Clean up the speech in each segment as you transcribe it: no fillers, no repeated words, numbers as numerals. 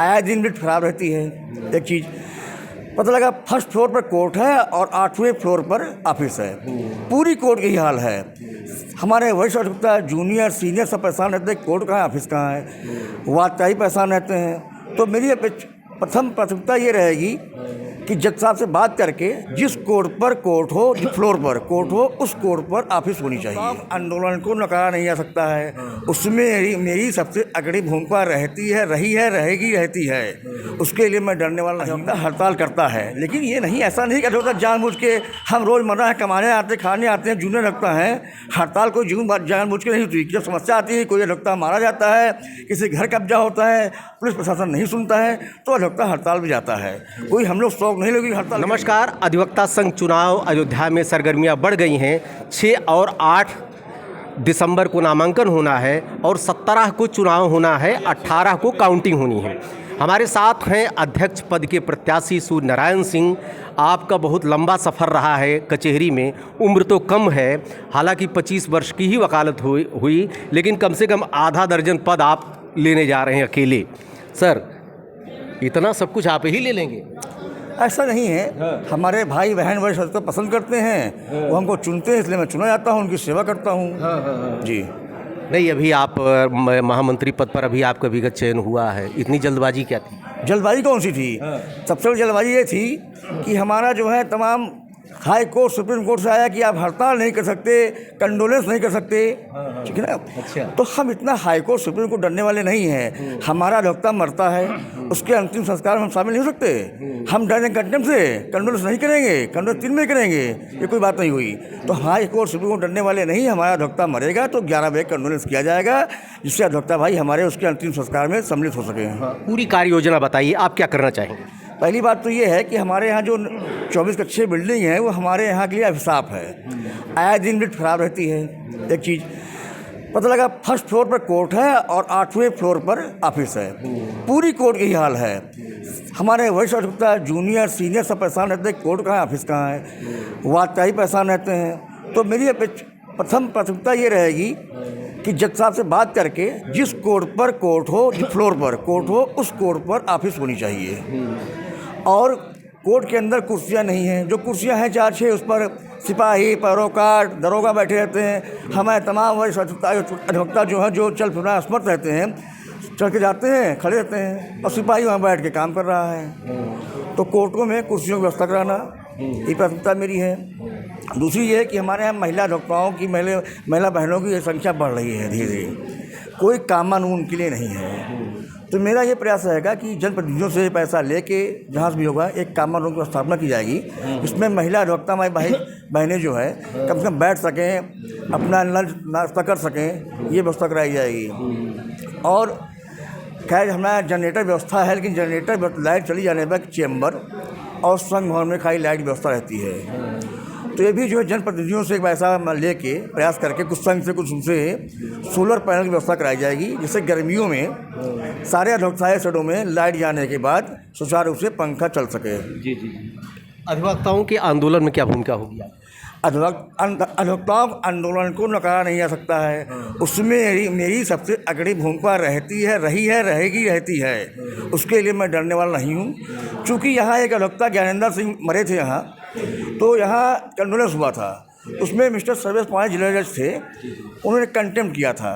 आया दिन बिट खराब रहती है। एक चीज़ पता लगा, फर्स्ट फ्लोर पर कोर्ट है और 8वें फ्लोर पर ऑफिस है। पूरी कोर्ट यही हाल है। हमारे वरिष्ठ अधिवक्ता, जूनियर, सीनियर सब परेशान रहते हैं, कोर्ट कहाँ है, ऑफिस कहाँ है, वादशाही परेशान रहते हैं। तो मेरी प्रथम प्राथमिकता ये रहेगी कि जज साहब से बात करके जिस कोर्ट पर कोर्ट हो, जिस फ्लोर पर कोर्ट हो, उस कोर्ट पर ऑफिस होनी चाहिए। आंदोलन को नकारा नहीं जा सकता है, उसमें मेरी सबसे अग्रणी भूमिका रहती है, रही है, रहेगी, रहती है। उसके लिए मैं डरने वाला नहीं। हड़ताल करता है, लेकिन ये नहीं, ऐसा नहीं कि अधिवक्ता जानबूझ के, हम रोज़मर्रा कमाने आते, खाने आते हैं, जूनियर रखता है। हड़ताल कोई जानबूझ के नहीं होती। जब समस्या आती है, कोई अधिवक्ता मारा जाता है, किसी घर कब्जा होता है, पुलिस प्रशासन नहीं सुनता है, तो अधिवक्ता हड़ताल भी जाता है। कोई हम लोग शौक नहीं लगी हड़ताल। नमस्कार। अधिवक्ता संघ चुनाव अयोध्या में सरगर्मियां बढ़ गई हैं। 6 और 8 दिसंबर को नामांकन होना है और 17 को चुनाव होना है, 18 को काउंटिंग होनी है। हमारे साथ हैं अध्यक्ष पद के प्रत्याशी सूर्य नारायण सिंह। आपका बहुत लंबा सफ़र रहा है कचहरी में, उम्र तो कम है, हालांकि 25 वर्ष की ही वकालत हुई, लेकिन कम से कम आधा दर्जन पद आप लेने जा रहे हैं अकेले। सर, इतना सब कुछ आप ही ले लेंगे? ऐसा नहीं है। हमारे भाई बहन वरिष्ठ अधिवक्ता पसंद करते हैं, वो हमको चुनते हैं, इसलिए मैं चुना जाता हूँ, उनकी सेवा करता हूँ। जी नहीं, अभी आप महामंत्री पद पर अभी आपका विगत चयन हुआ है, इतनी जल्दबाजी क्या थी? जल्दबाजी कौन सी थी? सबसे बड़ी जल्दबाजी ये थी कि हमारा जो है तमाम हाई कोर्ट, सुप्रीम कोर्ट से आया कि आप हड़ताल नहीं कर सकते, कंडोलेंस नहीं कर सकते, ठीक है ना। अच्छा। तो हम इतना हाई कोर्ट, सुप्रीम कोर्ट डरने वाले नहीं हैं। हमारा अधिवक्ता मरता है, उसके अंतिम संस्कार में हम शामिल नहीं हो सकते। हम डरें कंटेम्प्ट से, कंडोलेंस नहीं करेंगे, कंडोलेंस 3 में करेंगे, ये कोई बात नहीं हुई। तो हाई कोर्ट, सुप्रीम कोर्ट डरने वाले नहीं। हमारा अधिवक्ता मरेगा तो 11 बजे कंडोलेंस किया जाएगा, जिससे अधिवक्ता भाई हमारे उसके अंतिम संस्कार में सम्मिलित हो सके। पूरी कार्य योजना बताइए, आप क्या करना चाहेंगे? पहली बात तो ये है कि हमारे यहाँ जो 24 कक्षे बिल्डिंग है, वो हमारे यहाँ के लिए अभिशाप है। आया दिन बिट खराब रहती है। एक चीज़ पता लगा, फर्स्ट फ्लोर पर कोर्ट है और 8वें फ्लोर पर ऑफिस है। पूरी कोर्ट यही हाल है। हमारे वरिष्ठ अधिवक्ता, जूनियर, सीनियर सब परेशान रहते हैं, कोर्ट कहाँ है, ऑफिस कहाँ है, वादशाही परेशान रहते हैं। तो मेरी प्रथम प्राथमिकता ये रहेगी कि जज साहब से बात करके जिस कोर्ट पर कोर्ट हो, जिस फ्लोर पर कोर्ट हो, उस कोर्ट पर ऑफिस होनी चाहिए। और कोर्ट के अंदर कुर्सियां नहीं हैं। जो कुर्सियां हैं 4-6, उस पर सिपाही, पैरोकार, दरोगा बैठे रहते हैं। हमारे तमाम वरिष्ठ अधिवक्ता जो हैं, जो चल फिरना असमर्थ रहते हैं, चढ़ के जाते हैं, खड़े रहते हैं, और सिपाही वहाँ बैठ के काम कर रहा है। तो कोर्टों में कुर्सियों की व्यवस्था कराना, ये प्राथमिकता मेरी है। दूसरी ये है कि हमारे यहाँ महिला अधिवक्ताओं की, महिला बहनों की संख्या बढ़ रही है धीरे धीरे। कोई कानून उनके लिए नहीं है। तो मेरा ये प्रयास रहेगा कि जनप्रतिनिधियों से पैसा लेके जहाँ से भी होगा, एक कॉमन रूम की स्थापना की जाएगी, जिसमें महिला अधिवक्ता हमारी बहनें जो है कम से कम बैठ सकें, अपना लंच नाश्ता कर सकें, ये व्यवस्था कराई जाएगी। और खैर हमारा जनरेटर व्यवस्था है, लेकिन जनरेटर लाइट चली जाने पर चेम्बर और संघ भवन में खाली लाइट की व्यवस्था रहती है। तो ये भी जो है जनप्रतिनिधियों से पैसा लेके प्रयास करके कुछ संघ से, कुछ उनसे सोलर पैनल की व्यवस्था कराई जाएगी, जिससे गर्मियों में सारे अधिवक्ताएं सड़ों में लाइट जाने के बाद सुचारू रूप से पंखा चल सके। जी जी। अधिवक्ताओं के आंदोलन में क्या भूमिका होगी? अधिवक्ताओं आंदोलन को नकारा नहीं जा सकता है, उसमें मेरी सबसे अग्रणी भूमिका रहती है, रही है, रहेगी, रहती है। उसके लिए मैं डरने वाला नहीं हूँ। चूँकि यहाँ एक अधिवक्ता ज्ञानेंद्र सिंह मरे थे यहाँ, तो यहाँ कंडोलेंस हुआ था, उसमें मिस्टर सर्वेश पाणे जिला जज थे, उन्होंने कंटेम्प्ट किया था।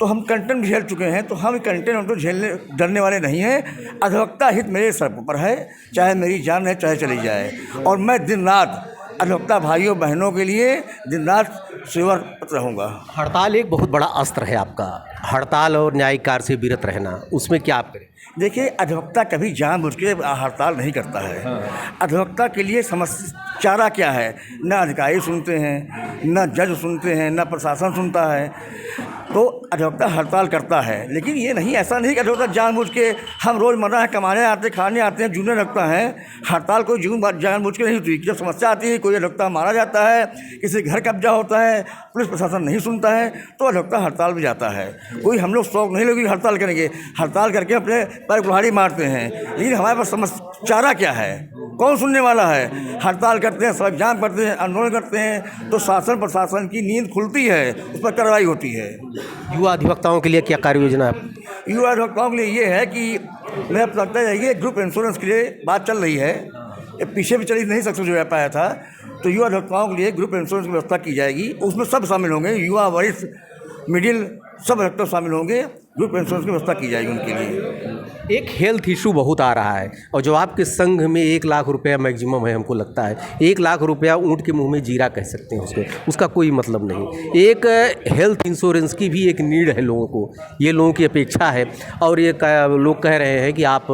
तो हम कंटेम्प्ट झेल चुके हैं, तो हम कंटेम्प्ट तो झेलने डरने वाले नहीं हैं। अधिवक्ता हित मेरे सर पर है, चाहे मेरी जान है, चाहे चली जाए। और मैं दिन रात अधिवक्ता भाइयों बहनों के लिए दिन रात सेवारत रहूँगा। हड़ताल एक बहुत बड़ा अस्त्र है आपका, हड़ताल और न्यायिक कार्य से विरत रहना, उसमें क्या आप करें? देखिए, अधिवक्ता कभी जानबूझ के हड़ताल नहीं करता है। अधिवक्ता के लिए चारा क्या है? न अधिकारी सुनते हैं, न जज सुनते हैं, न प्रशासन सुनता है। तो अधिवक्ता हड़ताल करता है, लेकिन ये नहीं, ऐसा नहीं कि अधिवक्ता जानबूझ के, हम रोज़मर्रा कमाने आते, खाने आते हैं, जूनियर रखता है। हड़ताल कोई जानबूझ के नहीं होती। जब समस्या आती है, कोई अधिवक्ता मारा जाता है, किसी घर कब्जा होता है, पुलिस प्रशासन नहीं सुनता है, तो अधिवक्ता हड़ताल भी जाता है। कोई हम लोग शौक नहीं लगी हड़ताल करेंगे, हड़ताल करके अपने पैर कुल्हाड़ी मारते हैं, लेकिन हमारे पास चारा क्या है? कौन सुनने वाला है? हड़ताल करते हैं, सड़क जाम करते हैं, आंदोलन करते हैं, तो शासन प्रशासन की नींद खुलती है, उस पर कार्रवाई होती है। युवा अधिवक्ताओं के लिए क्या कार्य योजना है? युवा अधिवक्ताओं के लिए ये है कि मैं अब लगता है कि ग्रुप इंश्योरेंस के लिए बात चल रही है, ये पीछे भी चली नहीं सक्सेस हो पाया था, तो युवा अधिवक्ताओं के लिए ग्रुप इंश्योरेंस की व्यवस्था की जाएगी। उसमें सब शामिल होंगे, युवा, वरिष्ठ, मिडिल, सब अधिवक्ता शामिल होंगे। ग्रुप इंश्योरेंस की व्यवस्था की जाएगी उनके लिए। एक हेल्थ इशू बहुत आ रहा है और जो आपके संघ में 1 लाख रुपया मैक्सिमम है, हमको लगता है 1 लाख रुपया ऊँट के मुंह में जीरा कह सकते हैं उसको, उसका कोई मतलब नहीं। एक हेल्थ इंश्योरेंस की भी एक नीड है लोगों को, ये लोगों की अपेक्षा है और ये लोग कह रहे हैं कि आप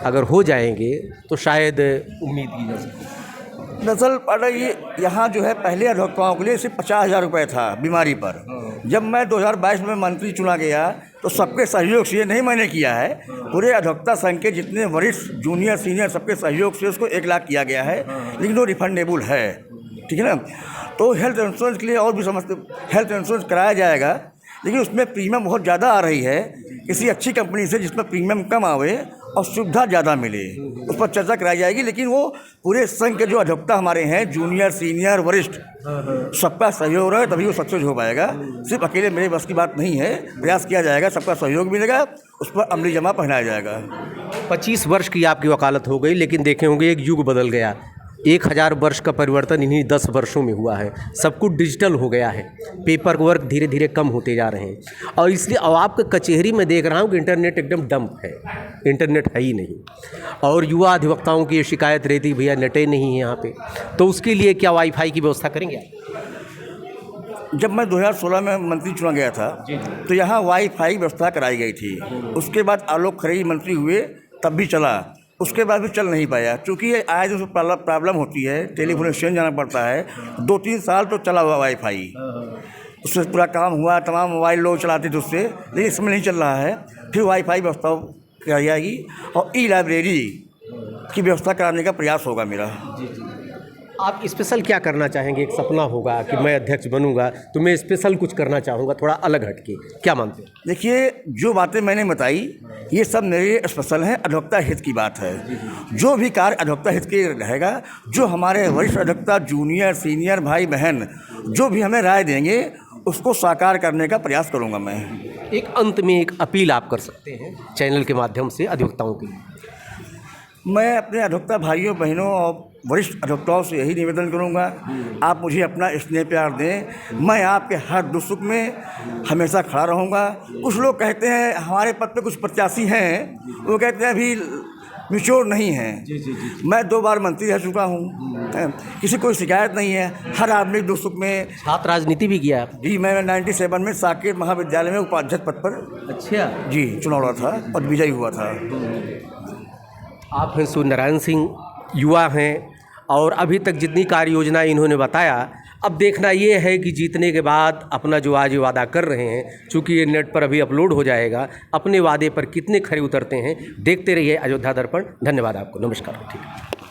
अगर हो जाएंगे तो शायद उम्मीद की जा सकती है। दरअसल पाठक, ये यहाँ जो है पहले अधिवक्ताओं के लिए सिर्फ 50,000 रुपये था बीमारी पर। जब मैं 2022 में मंत्री चुना गया तो सबके सहयोग से, ये नहीं मैंने किया है, पूरे अधिवक्ता संघ के जितने वरिष्ठ, जूनियर, सीनियर, सबके सहयोग से उसको 1 लाख किया गया है, लेकिन वो रिफंडेबल है, ठीक है ना। तो हेल्थ इंश्योरेंस के लिए और भी समझते, हेल्थ इंश्योरेंस कराया जाएगा, लेकिन उसमें प्रीमियम बहुत ज़्यादा आ रही है। किसी अच्छी कंपनी से जिसमें प्रीमियम कम आवे और सुविधा ज़्यादा मिले, उस पर चर्चा कराई जाएगी। लेकिन वो पूरे संघ के जो अधिवक्ता हमारे हैं, जूनियर, सीनियर, वरिष्ठ, सबका सहयोग रहे तभी वो सक्सेस हो पाएगा। सिर्फ अकेले मेरे बस की बात नहीं है, प्रयास किया जाएगा, सबका सहयोग मिलेगा, उस पर अमली जमा पहनाया जाएगा। 25 वर्ष की आपकी वकालत हो गई, लेकिन देखे होंगे एक युग बदल गया। 1000 वर्ष का परिवर्तन इन्हीं 10 वर्षों में हुआ है। सब कुछ डिजिटल हो गया है, पेपर वर्क धीरे धीरे कम होते जा रहे हैं और इसलिए अब आपके कचहरी में देख रहा हूँ कि इंटरनेट एकदम डंप है, इंटरनेट है ही नहीं। और युवा अधिवक्ताओं की ये शिकायत रहती, भैया नेटे नहीं है यहाँ पे, तो उसके लिए क्या वाईफाई की व्यवस्था करेंगे आप? जब मैं 2016 में मंत्री चुना गया था तो यहाँ वाईफाई व्यवस्था कराई गई थी। उसके बाद आलोक खरे मंत्री हुए तब भी चला, उसके बाद भी चल नहीं पाया, क्योंकि आए दिन प्रॉब्लम होती है, टेलीफोन एक्सचेंज जाना पड़ता है। 2-3 साल तो चला हुआ वाईफाई, उससे पूरा काम हुआ, तमाम मोबाइल लोग चलाते थे उससे, लेकिन इसमें नहीं चल रहा है। फिर वाईफाई व्यवस्था कराई जाएगी और ई लाइब्रेरी की व्यवस्था कराने का प्रयास होगा मेरा। आप स्पेशल क्या करना चाहेंगे? एक सपना होगा कि मैं अध्यक्ष बनूंगा तो मैं स्पेशल कुछ करना चाहूँगा, थोड़ा अलग हटके, क्या मानते हैं? देखिए, जो बातें मैंने बताई ये सब मेरे स्पेशल हैं, अधिवक्ता हित की बात है। जो भी कार्य अधिवक्ता हित के रहेगा, जो हमारे वरिष्ठ अधिवक्ता, जूनियर, सीनियर, भाई बहन जो भी हमें राय देंगे, उसको साकार करने का प्रयास करूँगा मैं। एक अंत में एक अपील आप कर सकते हैं चैनल के माध्यम से अधिवक्ताओं के लिए? मैं अपने अधिवक्ता भाइयों बहनों और वरिष्ठ अधिवक्ताओं से यही निवेदन करूंगा, आप मुझे अपना स्नेह प्यार दें, मैं आपके हर दुख सुख में हमेशा खड़ा रहूंगा। कुछ लोग कहते हैं, हमारे पद पे कुछ प्रत्याशी हैं, वो कहते हैं अभी मिच्योर नहीं हैं। मैं 2 बार मंत्री रह चुका हूँ, किसी कोई शिकायत नहीं है, हर आदमी दुख सुख में। छात्र राजनीति भी किया आप? जी, मैं 97 में साकेत महाविद्यालय में उपाध्यक्ष पद पर अच्छा जी चुनाव लड़ा था और विजयी हुआ था। आप हैं सूर्यनारायण सिंह, युवा हैं और अभी तक जितनी कार्य योजना इन्होंने बताया, अब देखना ये है कि जीतने के बाद अपना जो आज वादा कर रहे हैं, चूँकि ये नेट पर अभी अपलोड हो जाएगा, अपने वादे पर कितने खरे उतरते हैं। देखते रहिए अयोध्या दर्पण। धन्यवाद आपको, नमस्कार। ठीक है।